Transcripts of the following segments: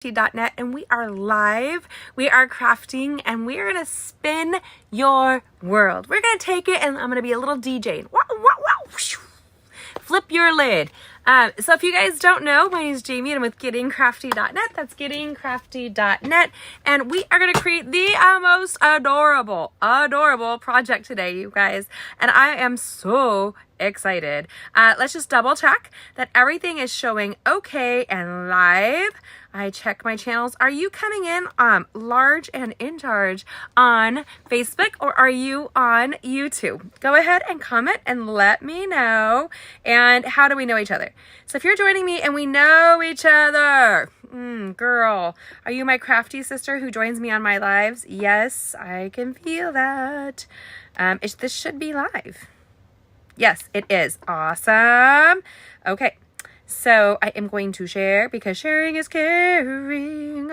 Net, and we are live, we are crafting, and we are going to spin your world. We're going to take it and I'm going to be a little DJ. Wow, wow, wow. Flip your lid. So if you guys don't know, my name is Jamie and I'm with gettingcrafty.net. That's gettingcrafty.net. And we are going to create the most adorable project today, you guys. And I am so excited. Let's just double check that everything is showing okay and live. I check my channels. Are you coming in large and in charge on Facebook, or are you on YouTube? Go ahead and comment and let me know. And how do we know each other? So if you're joining me and we know each other, girl, are you my crafty sister who joins me on my lives? Yes, I can feel that. This should be live. Yes, it is. Awesome. Okay. So I am going to share because sharing is caring.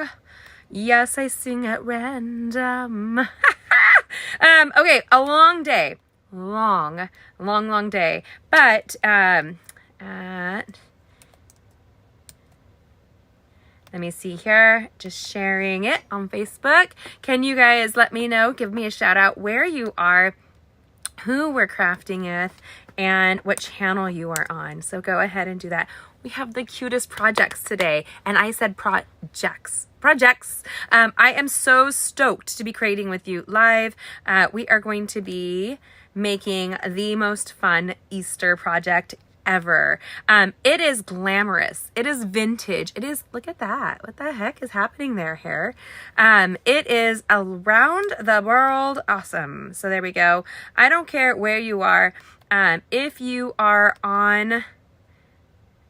Yes, I sing at random. Okay, a long day. Long day. But let me see here. Just sharing it on Facebook. Can you guys let me know? Give me a shout out where you are, who we're crafting with, and what channel you are on. So go ahead and do that. We have the cutest projects today. And I said projects. I am so stoked to be creating with you live. We are going to be making the most fun Easter project ever. It is glamorous. It is vintage. It is, look at that. What the heck is happening there, hair? It is around the world awesome. So there we go. I don't care where you are. If you are on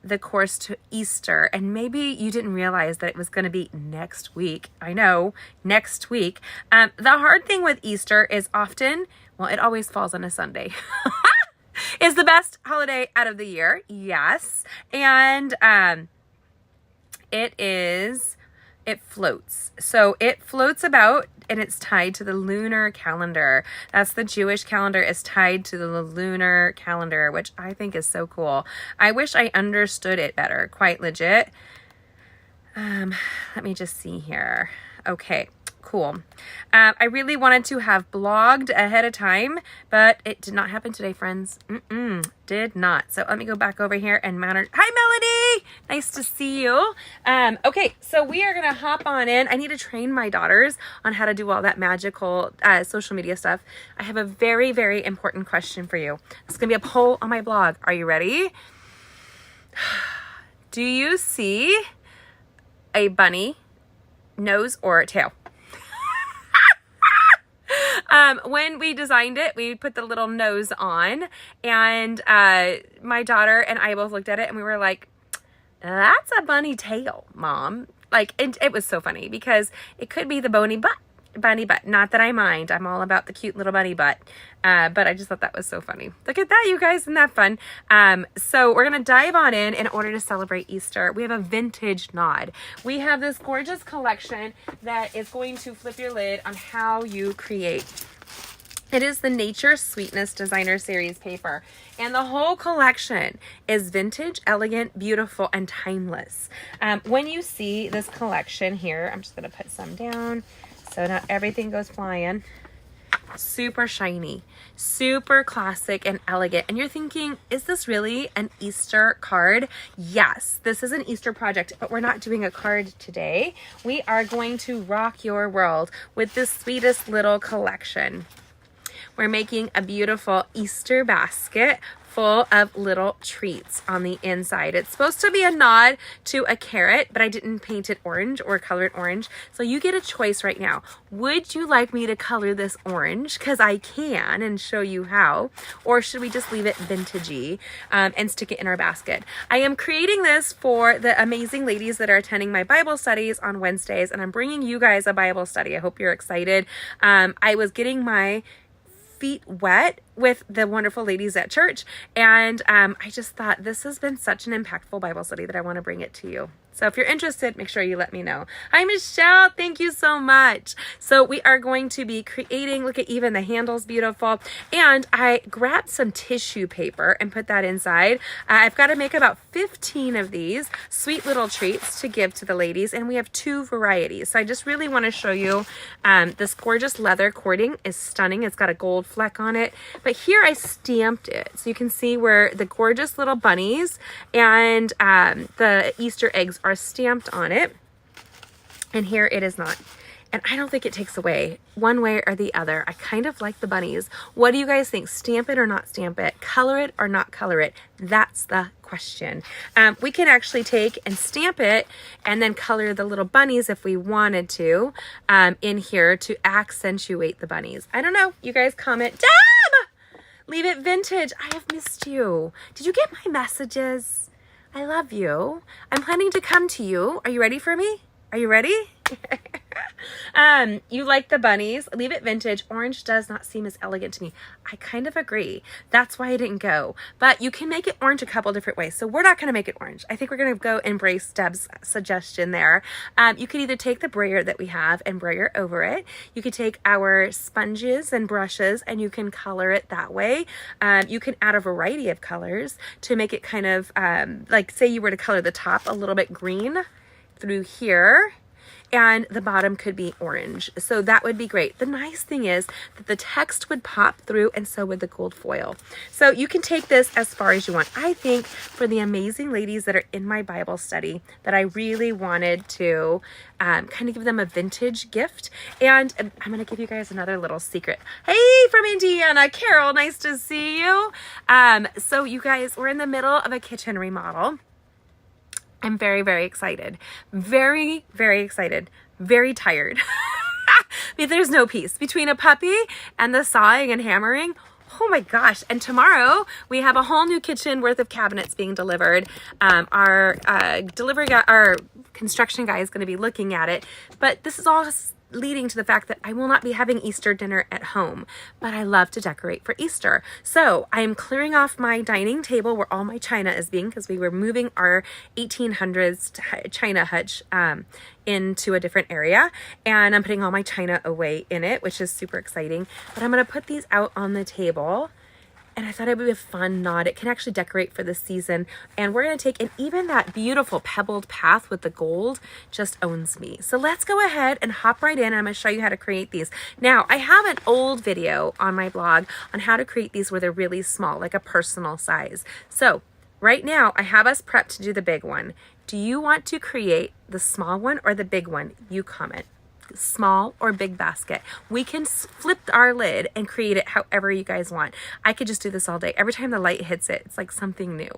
the course to Easter and maybe you didn't realize that it was going to be next week. I know, next week. The hard thing with Easter is often, well, it always falls on a Sunday. Is the best holiday out of the year. Yes. And it floats. So it floats about and it's tied to the lunar calendar. That's the Jewish calendar is tied to the lunar calendar, which I think is so cool. I wish I understood it better. Quite legit. Let me just see here. Okay. Cool. I really wanted to have blogged ahead of time, but it did not happen today, friends. Did not. So let me go back over here and manage. Hi, Melody. Nice to see you. Okay, so we are going to hop on in. I need to train my daughters on how to do all that magical social media stuff. I have a very, very important question for you. It's going to be a poll on my blog. Are you ready? Do you see a bunny nose or a tail? When we designed it, we put the little nose on, and my daughter and I both looked at it and we were like, that's a bunny tail, Mom. Like, it was so funny because it could be the bunny butt. Not that I mind. I'm all about the cute little bunny butt. But I just thought that was so funny. Look at that, you guys. Isn't that fun? So we're going to dive on in order to celebrate Easter. We have a vintage nod. We have this gorgeous collection that is going to flip your lid on how you create. It is the Nature Sweetness Designer Series paper. And the whole collection is vintage, elegant, beautiful, and timeless. When you see this collection here, I'm just going to put some down so not everything goes flying. Super shiny, super classic and elegant. And you're thinking, is this really an Easter card? Yes, this is an Easter project, but we're not doing a card today. We are going to rock your world with this sweetest little collection. We're making a beautiful Easter basket full of little treats on the inside. It's supposed to be a nod to a carrot, but I didn't paint it orange or color it orange. So you get a choice right now. Would you like me to color this orange? Because I can and show you how. Or should we just leave it vintagey and stick it in our basket? I am creating this for the amazing ladies that are attending my Bible studies on Wednesdays, and I'm bringing you guys a Bible study. I hope you're excited. I was getting my feet wet with the wonderful ladies at church, and I just thought this has been such an impactful Bible study that I want to bring it to you. So if you're interested, make sure you let me know. Hi, Michelle. Thank you so much. So we are going to be creating, look at even the handle's beautiful. And I grabbed some tissue paper and put that inside. I've got to make about 15 of these sweet little treats to give to the ladies. And we have 2 varieties. So I just really want to show you this gorgeous leather cording is stunning. It's got a gold fleck on it. But here I stamped it. So you can see where the gorgeous little bunnies and the Easter eggs are stamped on it, and here it is not. And I don't think it takes away one way or the other. I kind of like the bunnies. What do you guys think? Stamp it or not stamp it? Color it or not color it? That's the question. We can actually take and stamp it and then color the little bunnies if we wanted to in here to accentuate the bunnies. I don't know. You guys comment. Deb! Leave it vintage. I have missed you. Did you get my messages? I love you. I'm planning to come to you. Are you ready for me? Are you ready? You like the bunnies. Leave it vintage. Orange does not seem as elegant to me. I kind of agree. That's why I didn't go. But you can make it orange a couple different ways. So we're not going to make it orange. I think we're going to go embrace Deb's suggestion there. You could either take the brayer that we have and brayer over it. You could take our sponges and brushes and you can color it that way. You can add a variety of colors to make it kind of like, say you were to color the top a little bit green through here, and the bottom could be orange. So that would be great. The nice thing is that the text would pop through, and so would the gold foil. So you can take this as far as you want. I think for the amazing ladies that are in my Bible study that I really wanted to kind of give them a vintage gift. And I'm going to give you guys another little secret. Hey, from Indiana, Carol, nice to see you. So you guys, we're in the middle of a kitchen remodel. I'm very, very excited. Very, very excited. Very tired. There's no peace between a puppy and the sawing and hammering. Oh my gosh. And tomorrow we have a whole new kitchen worth of cabinets being delivered. Our delivery guy, our construction guy is going to be looking at it. But this is all leading to the fact that I will not be having Easter dinner at home, but I love to decorate for Easter. So I am clearing off my dining table where all my china is being, because we were moving our 1800s china hutch into a different area, and I'm putting all my china away in it, which is super exciting. But I'm going to put these out on the table. And I thought it would be a fun nod. It can actually decorate for the season. And we're going to take, and even that beautiful pebbled path with the gold just owns me. So let's go ahead and hop right in. And I'm going to show you how to create these. Now, I have an old video on my blog on how to create these where they're really small, like a personal size. So right now, I have us prepped to do the big one. Do you want to create the small one or the big one? You comment. Small or big basket. We can flip our lid and create it however you guys want. I could just do this all day. Every time the light hits it, it's like something new.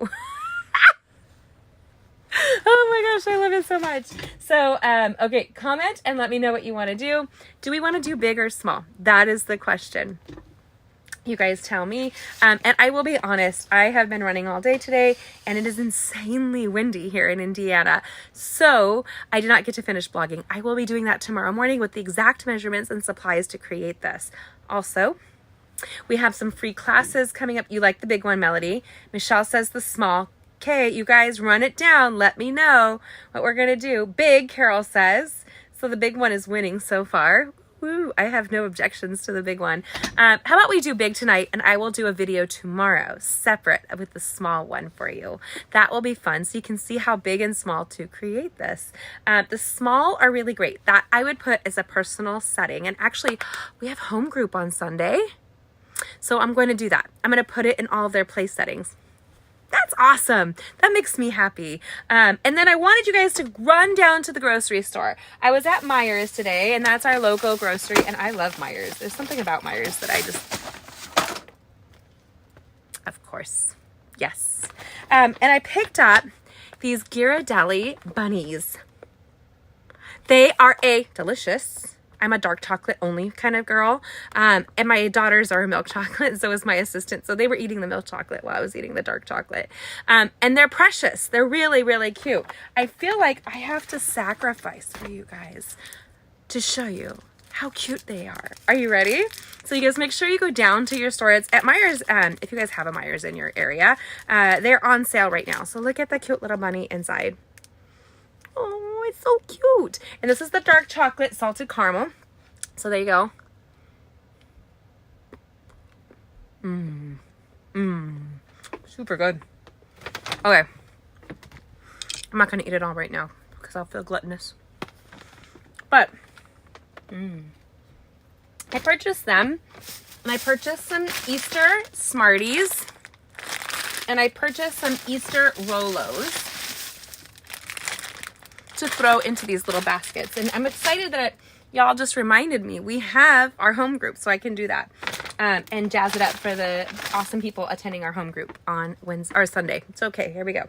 Oh my gosh, I love it so much. So, okay, comment and let me know what you want to do. Do we want to do big or small? That is the question. You guys tell me. And I will be honest, I have been running all day today and it is insanely windy here in Indiana. So I did not get to finish blogging. I will be doing that tomorrow morning with the exact measurements and supplies to create this. Also, we have some free classes coming up. You like the big one, Melody. Michelle says the small. Okay, you guys run it down. Let me know what we're going to do. Big, Carol says. So the big one is winning so far. Woo, I have no objections to the big one. How about we do big tonight and I will do a video tomorrow separate with the small one for you. That will be fun so you can see how big and small to create this. The small are really great. That I would put as a personal setting. And actually, we have home group on Sunday. So I'm going to do that. I'm going to put it in all of their place settings. That's awesome. That makes me happy. And then I wanted you guys to run down to the grocery store. I was at Meijer's today, and that's our local grocery, and I love Meijer's. There's something about Meijer's that I just, of course, yes. And I picked up these Ghirardelli bunnies. They are delicious. I'm a dark chocolate only kind of girl. And my daughters are milk chocolate. So is my assistant. So they were eating the milk chocolate while I was eating the dark chocolate. And they're precious. They're really, really cute. I feel like I have to sacrifice for you guys to show you how cute they are. Are you ready? So you guys make sure you go down to your store. It's at Meijer's. If you guys have a Meijer's in your area, they're on sale right now. So look at the cute little bunny inside. Oh, it's so cute. And this is the dark chocolate salted caramel. So there you go. Super good. Okay. I'm not going to eat it all right now because I'll feel gluttonous. But, I purchased them. And I purchased some Easter Smarties. And I purchased some Easter Rolos to throw into these little baskets. And I'm excited that y'all just reminded me we have our home group, so I can do that and jazz it up for the awesome people attending our home group on Wednesday or Sunday. It's okay. Here we go.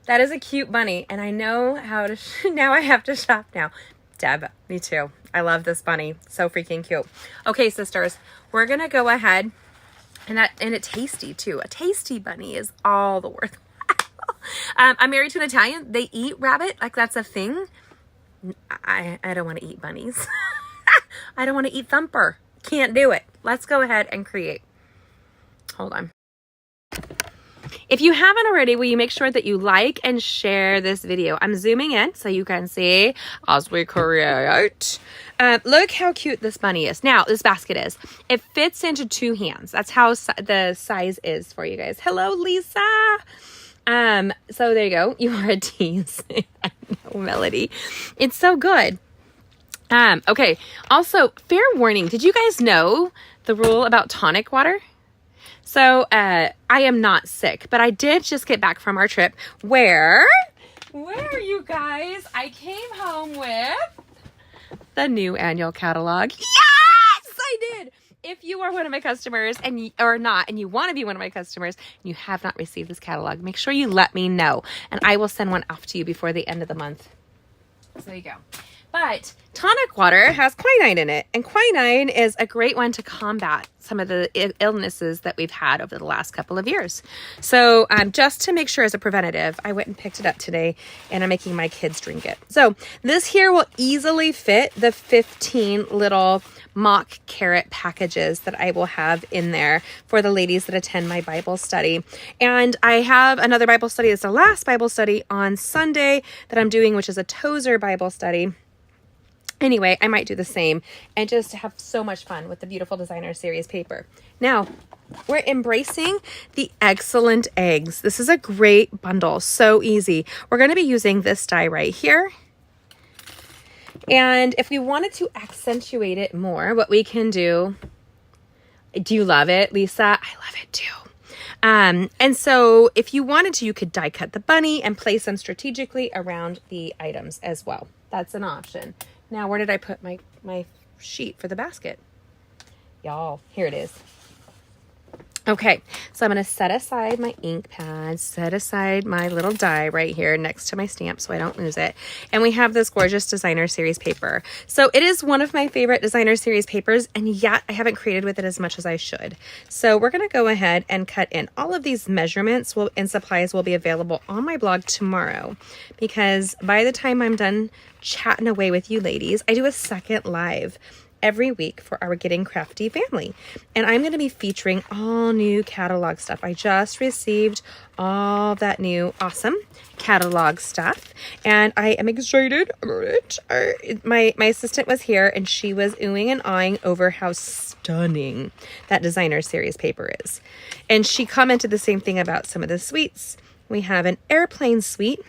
That is a cute bunny, and I know how to now I have to shop now. Deb, me too. I love this bunny. So freaking cute. Okay, sisters, we're gonna go ahead and it's tasty too. A tasty bunny is all the worth. I'm married to an Italian. They eat rabbit. Like, that's a thing. I don't want to eat bunnies. I don't want to eat Thumper. Can't do it. Let's go ahead and create. Hold on. If you haven't already, will you make sure that you like and share this video? I'm zooming in so you can see as we create. Look how cute this bunny is. Now, this basket is. It fits into 2 hands. That's how the size is for you guys. Hello, Lisa. So there you go. You are a tease. I know, Melody. It's so good. Okay. Also, fair warning. Did you guys know the rule about tonic water? So, I am not sick, but I did just get back from our trip where you guys, I came home with the new annual catalog. Yes, I did. If you are one of my customers and you want to be one of my customers and you have not received this catalog, make sure you let me know and I will send one off to you before the end of the month. So there you go. But tonic water has quinine in it, and quinine is a great one to combat some of the illnesses that we've had over the last couple of years. So just to make sure as a preventative, I went and picked it up today, and I'm making my kids drink it. So this here will easily fit the 15 little mock carrot packages that I will have in there for the ladies that attend my Bible study. And I have another Bible study. It's the last Bible study on Sunday that I'm doing, which is a Tozer Bible study. Anyway, I might do the same and just have so much fun with the beautiful designer series paper. Now, we're embracing the excellent eggs. This is a great bundle, so easy. We're going to be using this die right here. And if we wanted to accentuate it more, what we can do you love it, Lisa? I love it too. And so if you wanted to, you could die cut the bunny and place them strategically around the items as well. That's an option. Now, where did I put my sheet for the basket? Y'all, here it is. Okay, so I'm going to set aside my ink pad, set aside my little die right here next to my stamp so I don't lose it. And we have this gorgeous designer series paper. So it is one of my favorite designer series papers, and yet I haven't created with it as much as I should. So we're going to go ahead and cut in. All of these measurements and supplies will be available on my blog tomorrow, because by the time I'm done chatting away with you ladies, I do a second live every week for our Getting Crafty family. And I'm going to be featuring all new catalog stuff. I just received all that new awesome catalog stuff, and I am excited about it. My assistant was here, and she was oohing and eyeing over how stunning that designer series paper is. And she commented the same thing about some of the suites. We have an airplane suite.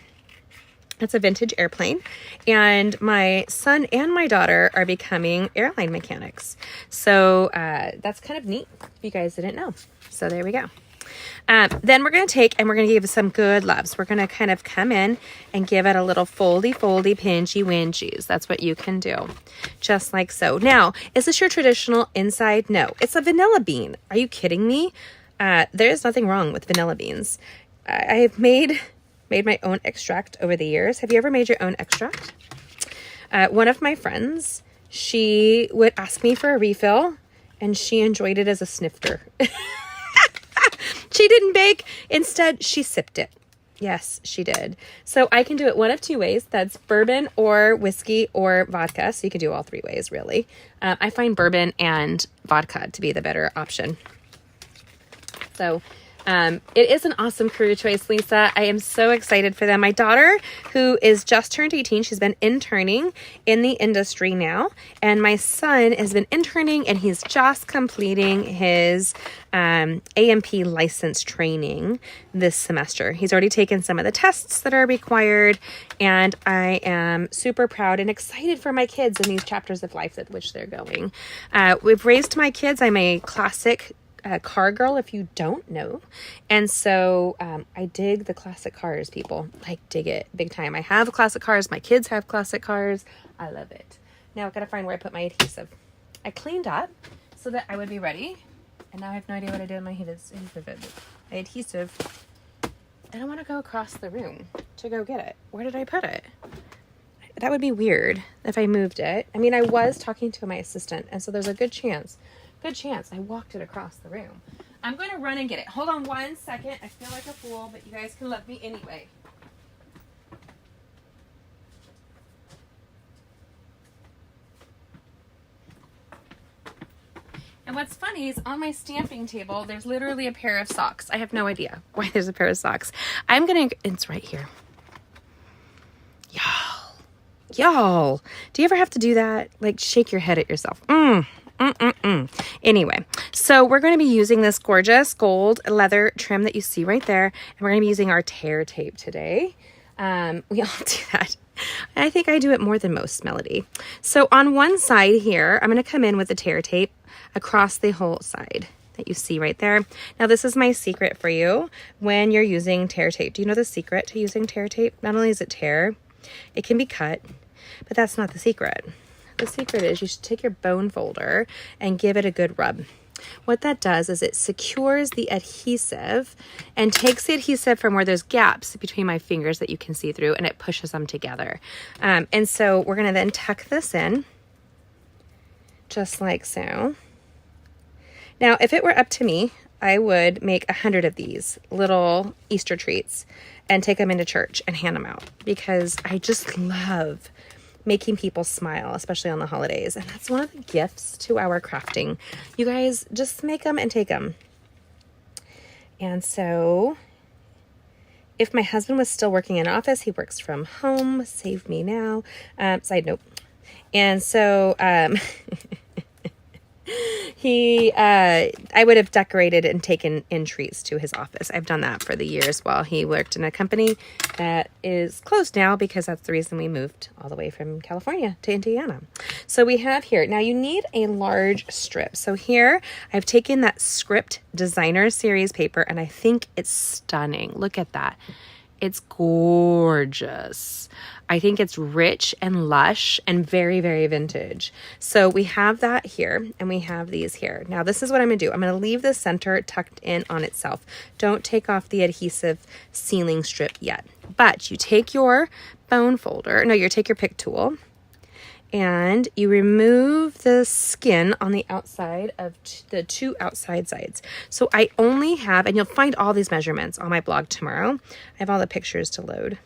It's a vintage airplane, and my son and my daughter are becoming airline mechanics. So that's kind of neat if you guys didn't know. So there we go. Then we're going to take and we're going to give it some good loves. We're going to kind of come in and give it a little foldy, pinchy winchies. That's what you can do. Just like so. Now, is this your traditional inside? No, it's a vanilla bean. Are you kidding me? There's nothing wrong with vanilla beans. I have made my own extract over the years. Have you ever made your own extract? One of my friends, she would ask me for a refill, and she enjoyed it as a snifter. She didn't bake. Instead, she sipped it. Yes, she did. So I can do it one of 2 ways. That's bourbon or whiskey or vodka. So you can do all 3 ways, really. I find bourbon and vodka to be the better option. So It is an awesome career choice, Lisa. I am so excited for them. My daughter, who is just turned 18, she's been interning in the industry now. And my son has been interning and he's just completing his AMP license training this semester. He's already taken some of the tests that are required. And I am super proud and excited for my kids in these chapters of life at which they're going. We've raised my kids. I'm a classic car girl, if you don't know. And so I dig the classic cars, people. Like, dig it big time. I have classic cars. My kids have classic cars. I love it. Now I've got to find where I put my adhesive. I cleaned up so that I would be ready. And now I have no idea what I did with my adhesive. And I want to go across the room to go get it. Where did I put it? That would be weird if I moved it. I mean, I was talking to my assistant, and so there's a good chance I walked it across the room. I'm going to run and get it. Hold on 1 second. I feel like a fool, but you guys can love me anyway. And what's funny is on my stamping table, there's literally a pair of socks. I have no idea why there's a pair of socks. It's right here. Y'all, do you ever have to do that? Like, shake your head at yourself. Anyway, so we're going to be using this gorgeous gold leather trim that you see right there. And we're going to be using our tear tape today. We all do that. I think I do it more than most, Melody. So on one side here, I'm going to come in with the tear tape across the whole side that you see right there. Now, this is my secret for you when you're using tear tape. Do you know the secret to using tear tape? Not only is it tear, it can be cut, but that's not the secret. The secret is you should take your bone folder and give it a good rub. What that does is it secures the adhesive and takes the adhesive from where there's gaps between my fingers that you can see through, and it pushes them together. And so we're going to then tuck this in just like so. Now, if it were up to me, I would make 100 of these little Easter treats and take them into church and hand them out, because I just love making people smile, especially on the holidays. And that's one of the gifts to our crafting. You guys just make them and take them. And so if my husband was still working in office, he works from home, save me now. Side note. And so, I would have decorated and taken in treats to his office. I've done that for the years while he worked in a company that is closed now, because that's the reason we moved all the way from California to Indiana. So we have here, now you need a large strip. So here I've taken that Script Designer Series paper, and I think it's stunning. Look at that. It's gorgeous. I think it's rich and lush and very, very vintage. So we have that here, and we have these here. Now, this is what I'm going to do. I'm going to leave the center tucked in on itself. Don't take off the adhesive sealing strip yet. But you take your bone folder, you take your pick tool, and you remove the skin on the outside of the two outside sides. So I only have, and you'll find all these measurements on my blog tomorrow. I have all the pictures to load.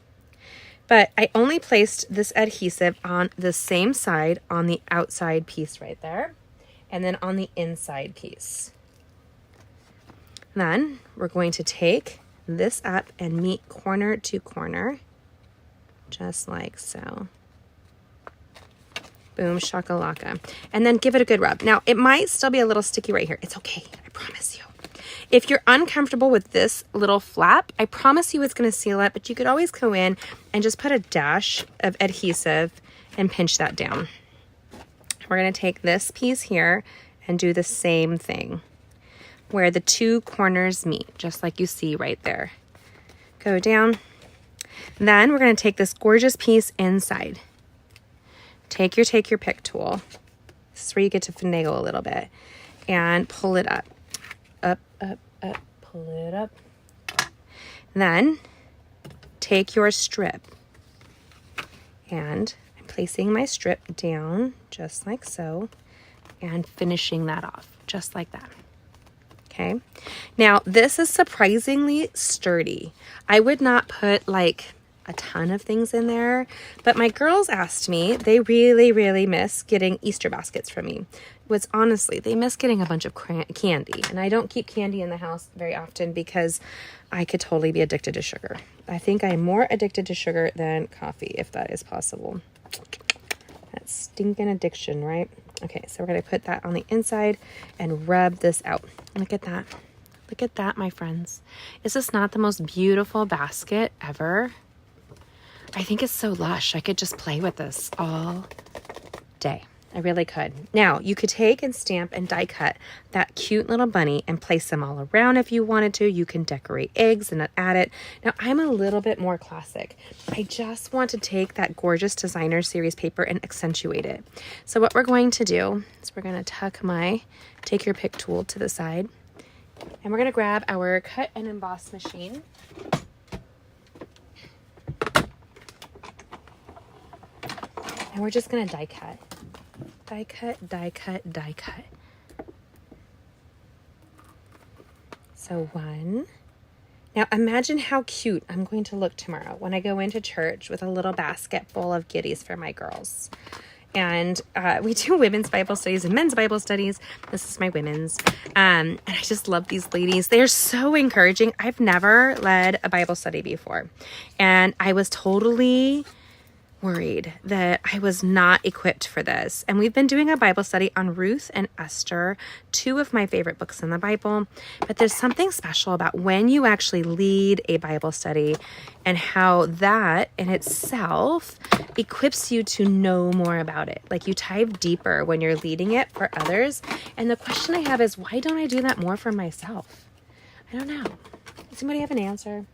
But I only placed this adhesive on the same side on the outside piece right there, and then on the inside piece. Then we're going to take this up and meet corner to corner, just like so. Boom, shakalaka. And then give it a good rub. Now, it might still be a little sticky right here. It's okay, I promise you. If you're uncomfortable with this little flap, I promise you it's going to seal it, but you could always go in and just put a dash of adhesive and pinch that down. We're going to take this piece here and do the same thing where the two corners meet, just like you see right there. Go down. Then we're going to take this gorgeous piece inside. Take your pick tool. This is where you get to finagle a little bit and pull it up. Up, pull it up. Then take your strip, and I'm placing my strip down just like so and finishing that off just like that. Okay. Now, this is surprisingly sturdy. I would not put like a ton of things in there. But my girls asked me, they really, really miss getting Easter baskets from me. Was honestly, they miss getting a bunch of candy. And I don't keep candy in the house very often because I could totally be addicted to sugar. I think I'm more addicted to sugar than coffee, if that is possible. That stinking addiction, right? Okay, so we're going to put that on the inside and rub this out. Look at that. Look at that, my friends. Is this not the most beautiful basket ever? I think it's so lush. I could just play with this all day. I really could. Now, you could take and stamp and die cut that cute little bunny and place them all around if you wanted to. You can decorate eggs and add it. Now, I'm a little bit more classic. I just want to take that gorgeous designer series paper and accentuate it. So what we're going to do is we're going to tuck my take your pick tool to the side. And we're going to grab our cut and emboss machine. And we're just going to die cut. Die cut, die cut, die cut. So one. Now imagine how cute I'm going to look tomorrow when I go into church with a little basket full of goodies for my girls. And we do women's Bible studies and men's Bible studies. This is my women's. And I just love these ladies. They're so encouraging. I've never led a Bible study before. And I was totally worried that I was not equipped for this. And we've been doing a Bible study on Ruth and Esther, two of my favorite books in the Bible. But there's something special about when you actually lead a Bible study and how that in itself equips you to know more about it. Like you dive deeper when you're leading it for others. And the question I have is, why don't I do that more for myself? I don't know. Does anybody have an answer?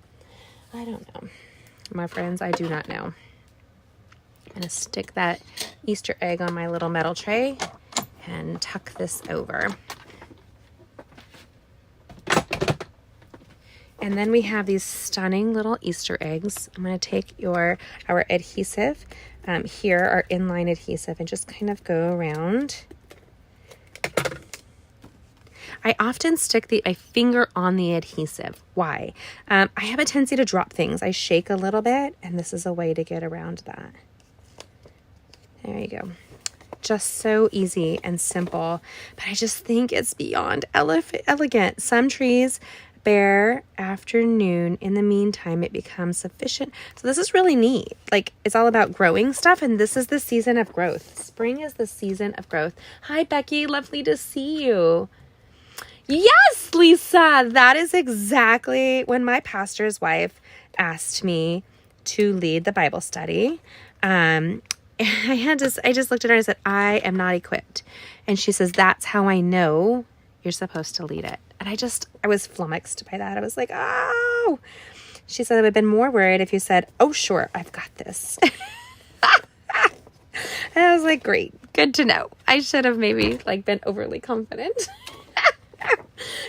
I don't know. My friends, I do not know. I'm going to stick that Easter egg on my little metal tray and tuck this over. And then we have these stunning little Easter eggs. I'm going to take our adhesive, here, our inline adhesive, and just kind of go around. I often stick my finger on the adhesive. Why? I have a tendency to drop things. I shake a little bit, and this is a way to get around that. There you go. Just so easy and simple, but I just think it's beyond elegant. Some trees bear afternoon. In the meantime, it becomes sufficient. So this is really neat. Like, it's all about growing stuff, and this is the season of growth. Spring is the season of growth. Hi, Becky. Lovely to see you. Yes, Lisa. That is exactly when my pastor's wife asked me to lead the Bible study. I just looked at her and I said, I am not equipped. And she says, that's how I know you're supposed to lead it. And I was flummoxed by that. I was like, oh. She said, I would have been more worried if you said, oh, sure, I've got this. And I was like, great, good to know. I should have maybe been overly confident.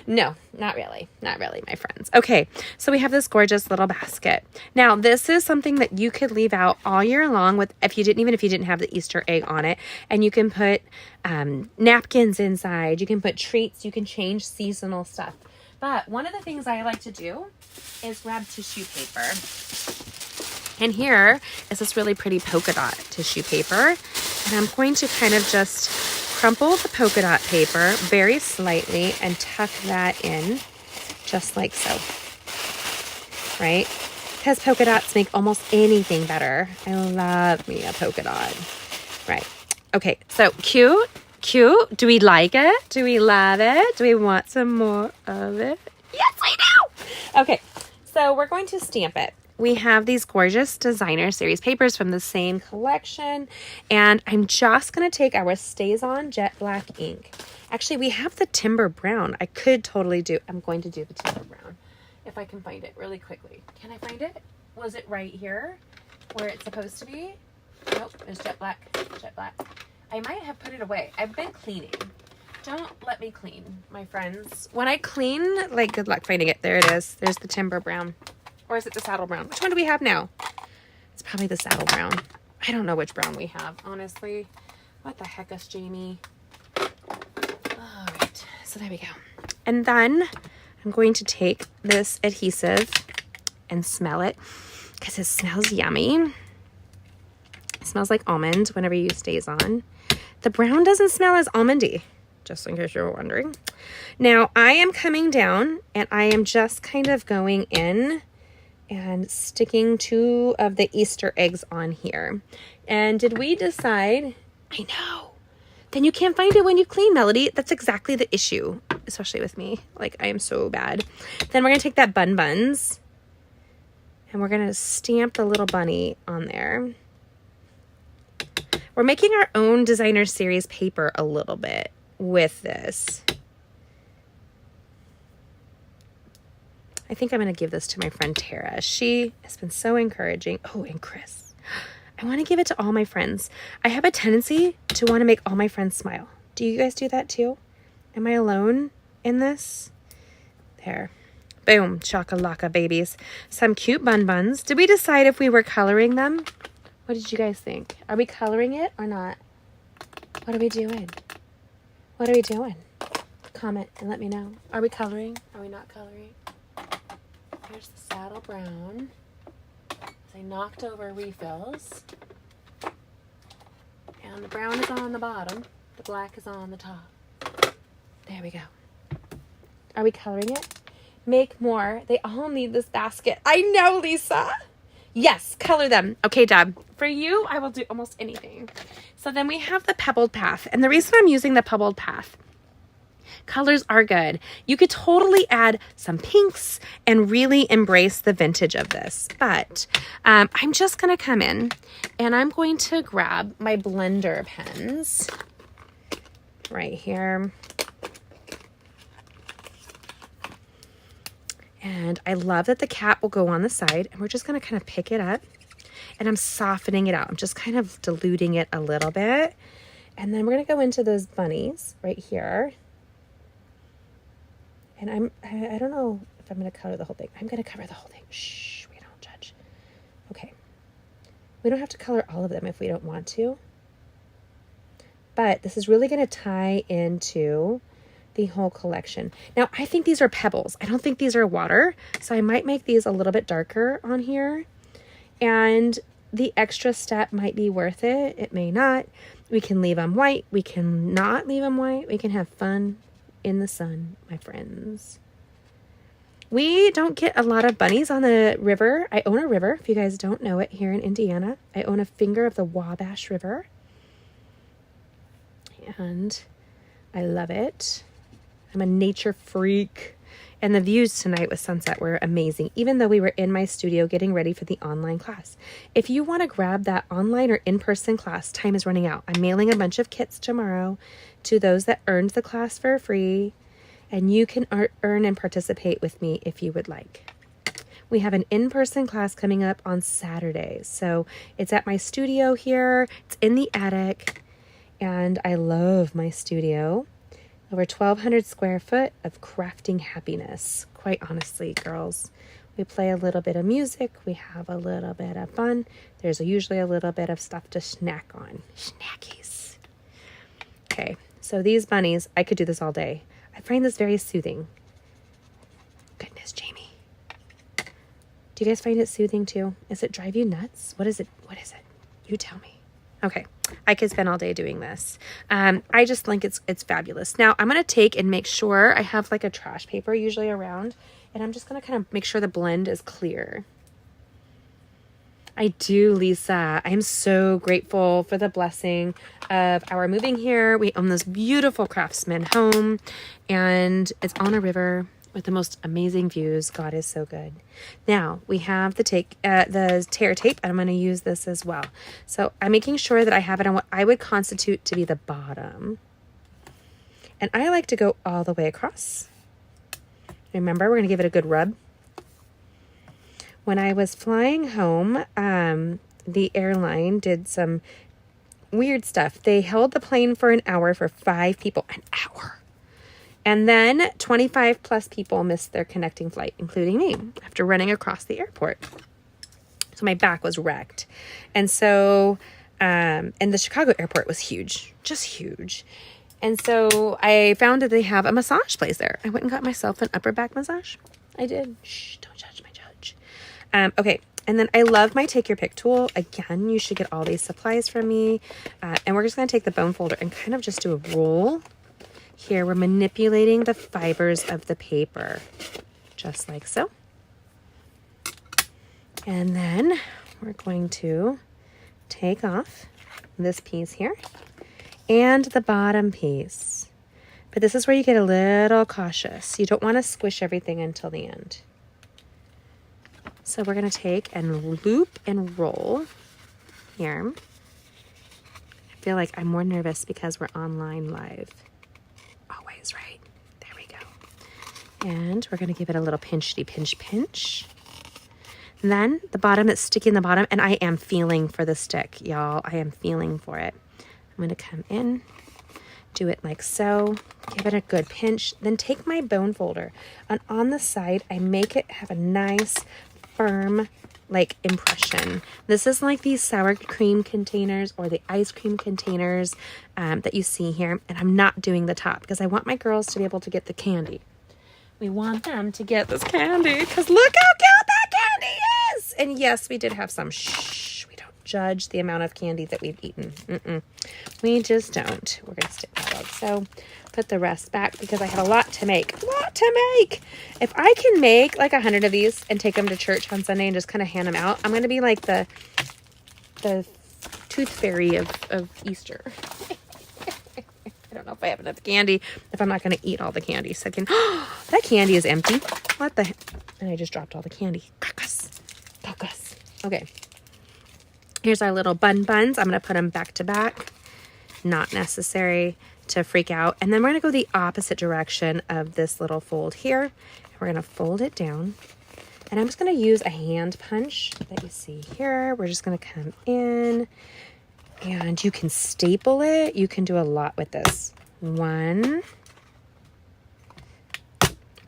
No, not really, my friends. Okay, so we have this gorgeous little basket. Now, this is something that you could leave out all year long with, even if you didn't have the Easter egg on it. And you can put napkins inside. You can put treats. You can change seasonal stuff. But one of the things I like to do is grab tissue paper. And here is this really pretty polka dot tissue paper. And I'm going to kind of just crumple the polka dot paper very slightly and tuck that in just like so, right? Because polka dots make almost anything better. I love me a polka dot, right? Okay, so cute. Do we like it? Do we love it? Do we want some more of it? Yes, we do! Okay, so we're going to stamp it. We have these gorgeous designer series papers from the same collection. And I'm just going to take our StazOn Jet Black ink. Actually, we have the Timber Brown. I'm going to do the Timber Brown if I can find it really quickly. Can I find it? Was it right here where it's supposed to be? Nope, it's Jet Black. I might have put it away. I've been cleaning. Don't let me clean, my friends. When I clean, good luck finding it. There it is. There's the Timber Brown. Or is it the Saddle Brown? Which one do we have now? It's probably the Saddle Brown. I don't know which brown we have, honestly. What the heck is Jamie? All right, so there we go. And then I'm going to take this adhesive and smell it. because it smells yummy. It smells like almond whenever you use Stays On. The brown doesn't smell as almondy, just in case you're wondering. Now I am coming down and I am just kind of going in and sticking 2 of the Easter eggs on here. And did we decide? I know. Then you can't find it when you clean, Melody. That's exactly the issue, especially with me. Like, I am so bad. Then we're going to take that buns and we're going to stamp the little bunny on there. We're making our own designer series paper a little bit with this. I think I'm going to give this to my friend Tara. She has been so encouraging. Oh, and Chris. I want to give it to all my friends. I have a tendency to want to make all my friends smile. Do you guys do that too? Am I alone in this? There. Boom. Chakalaka babies. Some cute buns. Did we decide if we were coloring them? What did you guys think? Are we coloring it or not? What are we doing? What are we doing? Comment and let me know. Are we coloring? Are we not coloring? Here's the saddle brown. I knocked over refills. And the brown is on the bottom. The black is on the top. There we go. Are we coloring it? Make more. They all need this basket. I know, Lisa. Yes, color them. Okay, Deb. For you, I will do almost anything. So then we have the pebbled path. And the reason I'm using the pebbled path, colors are good. You could totally add some pinks and really embrace the vintage of this. But I'm just going to come in and I'm going to grab my blender pens right here. And I love that the cap will go on the side. And we're just going to kind of pick it up. And I'm softening it out. I'm just kind of diluting it a little bit. And then we're going to go into those bunnies right here. And I don't know if I'm going to color the whole thing. I'm going to cover the whole thing. Shh, we don't judge. Okay. We don't have to color all of them if we don't want to. But this is really going to tie into the whole collection. Now, I think these are pebbles. I don't think these are water. So I might make these a little bit darker on here. And the extra step might be worth it. It may not. We can leave them white. We can not leave them white. We can have fun in the sun, my friends. We don't get a lot of bunnies on the river. I own a river, if you guys don't know it, here in Indiana. I own a finger of the Wabash River. And I love it. I'm a nature freak. And the views tonight with sunset were amazing, even though we were in my studio getting ready for the online class. If you want to grab that online or in-person class, time is running out. I'm mailing a bunch of kits tomorrow to those that earned the class for free, and you can earn and participate with me if you would like. We have an in-person class coming up on Saturday. So it's at my studio here. It's in the attic, and I love my studio. Over 1,200 square foot of crafting happiness. Quite honestly, girls, we play a little bit of music. We have a little bit of fun. There's usually a little bit of stuff to snack on. Snackies. Okay, so these bunnies, I could do this all day. I find this very soothing. Goodness, Jamie. Do you guys find it soothing too? Does it drive you nuts? What is it? What is it? You tell me. Okay, I could spend all day doing this. I just think it's fabulous. Now, I'm going to take and make sure I have like a trash paper usually around, and I'm just going to kind of make sure the blend is clear. I do, Lisa. I am so grateful for the blessing of our moving here. We own this beautiful craftsman home, and it's on a river with the most amazing views. God is so good. Now we have the tear tape, and I'm going to use this as well. So I'm making sure that I have it on what I would constitute to be the bottom. And I like to go all the way across. Remember, we're going to give it a good rub. When I was flying home, the airline did some weird stuff. They held the plane for an hour for 5 people. An hour. And then 25 plus people missed their connecting flight, including me, after running across the airport. So my back was wrecked. And so, and the Chicago airport was huge, just huge. And so I found that they have a massage place there. I went and got myself an upper back massage. I did. Shh, don't judge my judge. Okay. And then I love my take your pick tool. Again, you should get all these supplies from me. And we're just going to take the bone folder and kind of just do a roll. Here, we're manipulating the fibers of the paper, just like so. And then we're going to take off this piece here and the bottom piece. But this is where you get a little cautious. You don't want to squish everything until the end. So we're going to take and loop and roll here. I feel like I'm more nervous because we're online live. Always, right? There we go. And we're going to give it a little pinchity pinch. And then the bottom that's sticking in the bottom, and I am feeling for the stick, y'all. I am feeling for it. I'm going to come in, do it like so, give it a good pinch, then take my bone folder, and on the side, I make it have a nice firm like impression. This is like these sour cream containers or the ice cream containers that you see here. And I'm not doing the top because I want my girls to be able to get the candy. We want them to get this candy because look how cute that candy is. And yes, we did have some. Shh, we don't judge the amount of candy that we've eaten. We just don't. We're gonna stick that out. So put the rest back because I have a lot to make. If I can make like 100 of these and take them to church on Sunday and just kind of hand them out, I'm going to be like the tooth fairy of Easter. I don't know if I have enough candy, if I'm not going to eat all the candy. So that candy is empty. What the? And I just dropped all the candy. Caucus. Okay. Here's our little buns. I'm going to put them back to back. Not necessary to freak out. And then we're going to go the opposite direction of this little fold here. And we're going to fold it down. And I'm just going to use a hand punch that you see here. We're just going to come in. And you can staple it. You can do a lot with this. 1,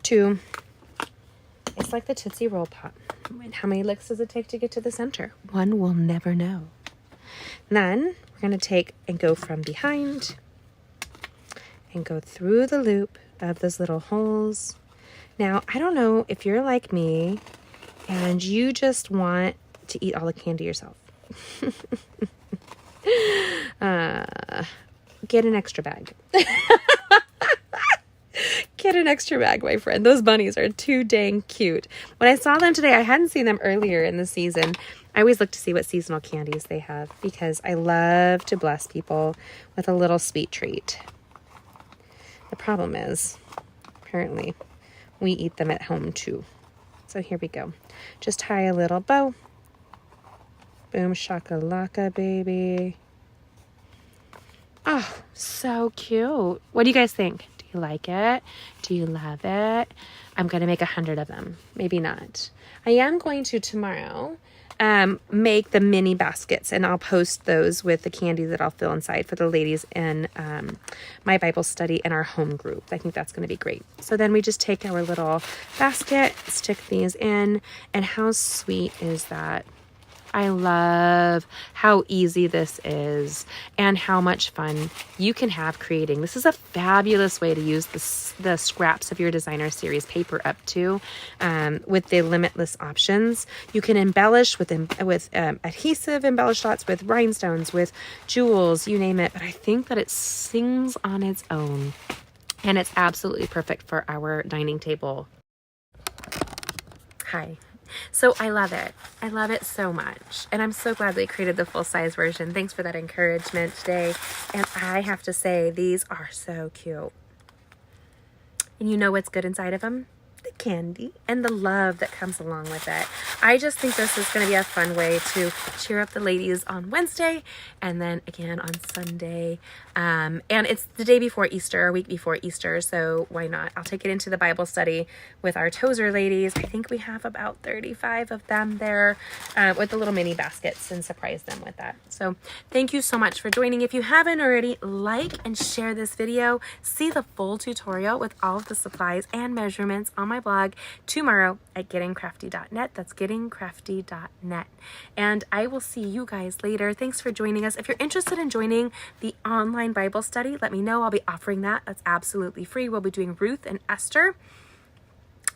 2. It's like the Tootsie Roll Pop. And how many licks does it take to get to the center? One will never know. Then we're going to take and go from behind and go through the loop of those little holes. Now, I don't know if you're like me and you just want to eat all the candy yourself. Get an extra bag. Get an extra bag, my friend. Those bunnies are too dang cute. When I saw them today, I hadn't seen them earlier in the season. I always look to see what seasonal candies they have because I love to bless people with a little sweet treat. The problem is, apparently, we eat them at home too. So here we go. Just tie a little bow. Boom shakalaka, baby. Oh, so cute. What do you guys think? Do you like it? Do you love it? I'm going to make 100 of them. Maybe not. I am going to tomorrow make the mini baskets, and I'll post those with the candy that I'll fill inside for the ladies in my Bible study and our home group. I think that's going to be great. So then we just take our little basket, stick these in, and how sweet is that? I love how easy this is and how much fun you can have creating. This is a fabulous way to use the scraps of your designer series paper up to with the limitless options. You can embellish with adhesive embellish dots, with rhinestones, with jewels, you name it. But I think that it sings on its own, and it's absolutely perfect for our dining table. Hi. So I love it. I love it so much. And I'm so glad they created the full-size version. Thanks for that encouragement today. And I have to say, these are so cute. And you know what's good inside of them? The candy and the love that comes along with it. I just think this is going to be a fun way to cheer up the ladies on Wednesday and then again on Sunday. And it's the day before Easter, a week before Easter, so why not? I'll take it into the Bible study with our Tozer ladies. I think we have about 35 of them there with the little mini baskets, and surprise them with that. So thank you so much for joining. If you haven't already, like and share this video. See the full tutorial with all of the supplies and measurements on my blog tomorrow at gettingcrafty.net. That's gettingcrafty.net. And I will see you guys later. Thanks for joining us. If you're interested in joining the online Bible study, let me know. I'll be offering that. That's absolutely free. We'll be doing Ruth and Esther.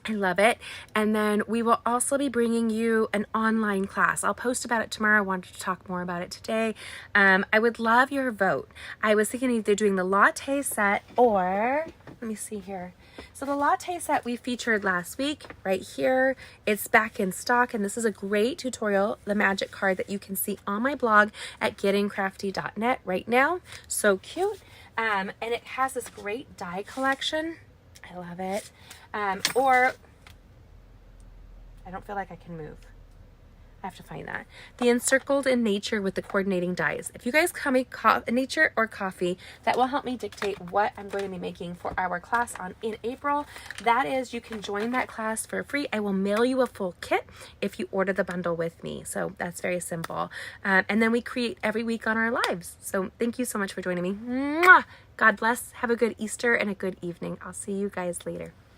I love it. And then we will also be bringing you an online class. I'll post about it tomorrow. I wanted to talk more about it today. I would love your vote. I was thinking either doing the latte set or, let me see here. So the latte set we featured last week right here. It's back in stock, and this is a great tutorial, the magic card that you can see on my blog at gettingcrafty.net right now. So cute. And it has this great die collection. I love it. Or, I don't feel like I can move. I have to find that. The Encircled in Nature with the coordinating dies. If you guys call me nature or coffee, that will help me dictate what I'm going to be making for our class in April. That is, you can join that class for free. I will mail you a full kit if you order the bundle with me. So that's very simple. And then we create every week on our lives. So thank you so much for joining me. Mwah! God bless. Have a good Easter and a good evening. I'll see you guys later.